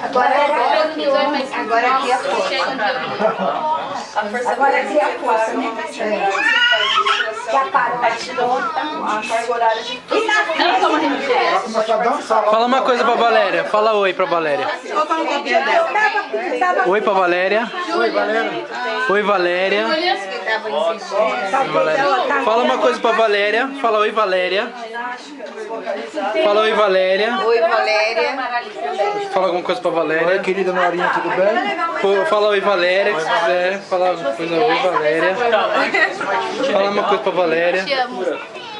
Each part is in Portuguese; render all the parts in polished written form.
Agora aqui é a força. Agora aqui é a força, né? Que a carga horária de... Fala uma coisa pra Valéria. Fala oi pra Valéria. Oi pra Valéria. Oi, Valéria. Oi, Valéria. Fala uma coisa pra Valéria. Fala oi, Valéria. Fala oi, Valéria. Oi, Valéria. Fala alguma coisa pra Valéria. Oi, querida Marinha, tudo bem? Fala oi, Valéria, se quiser. Fala alguma coisa oi, Valéria. Fala uma coisa pra Valéria.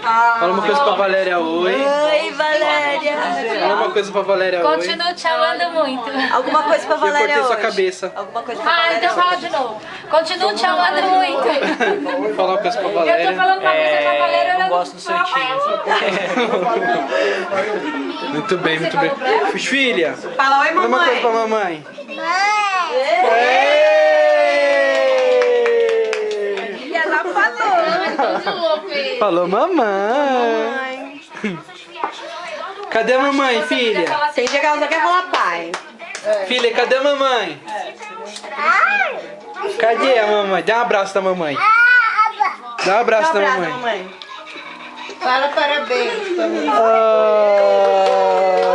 Fala uma coisa pra Valéria, oi. Oi, Valéria. Fala uma coisa pra Valéria, oi. Continuo te amando muito. Alguma coisa pra Eu Valéria cortei sua hoje. cabeça. Alguma coisa pra Ah, Valéria então fala de novo. Continuo te amando muito. Fala uma coisa pra Eu tô Valéria. falando uma coisa pra Valéria, ela não gosto do seu tio. Muito bem, muito bem. Filha, Fala oi, fala uma coisa pra mamãe. mamãe. E ela falou. Falou mamãe. Cadê a mamãe, filha? Tem dia que ela só quer falar pai. Filha, cadê a mamãe? Cadê a mamãe? Dá um abraço da mamãe. Dá um abraço da mamãe. Fala parabéns pra mim.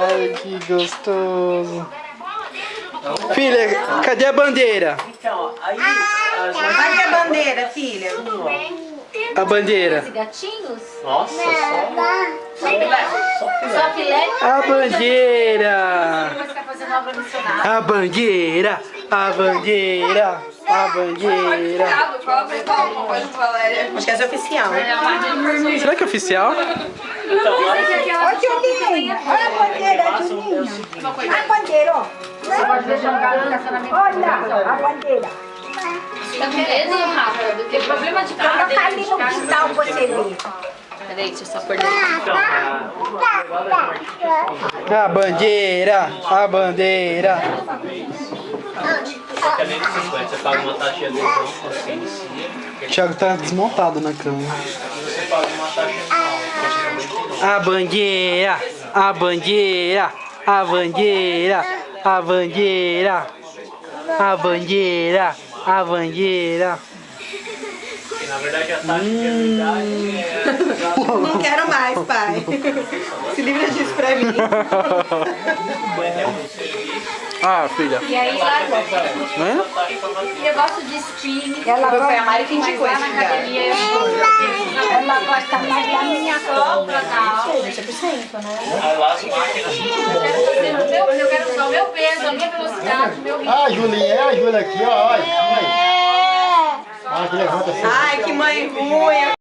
Ai, que gostoso. Filha, cadê a bandeira? Então, aí... Cadê a bandeira, filha? A bandeira. Gatinhos? Nossa, Só filé? A bandeira. Você tá fazendo obra missionária. A bandeira. A bandeira. A bandeira. Acho que essa é oficial. Será que é oficial? Ô, Julinho, olha a bandeira, Julinho. A bandeira, ó. Olha a bandeira. Tá com medo, Rafa? Tem problema de carro. Coloca ali no quintal pra você ver. Peraí, deixa eu só por dentro. A bandeira. A bandeira. Só que além de 50, você paga uma taxa de adesão quando você inicia. O Thiago tá desmontado na cama. Você paga uma taxa anual. A bandeira. A bandeira. A bandeira. A bandeira. A bandeira. A bandeira. Porque na verdade a taxa de anuidade Não quero mais, pai. Se livra disso pra mim. Ah, filha. E aí, lá, Né? eu gosto de spinning. Ela Foi a gosta, Mari que indicou Lá esse na lugar. academia eu vou. ela gosta mais da minha Compra, tal. Deixa por cento, né? aí lá as máquinas Eu quero fazer o meu, eu quero usar o meu peso, a minha velocidade, o meu ritmo. Ah, a Julinha, é a Júlia aqui, ó. Olha, olha. Ah, que levanta assim. Ai, que mãe ruim.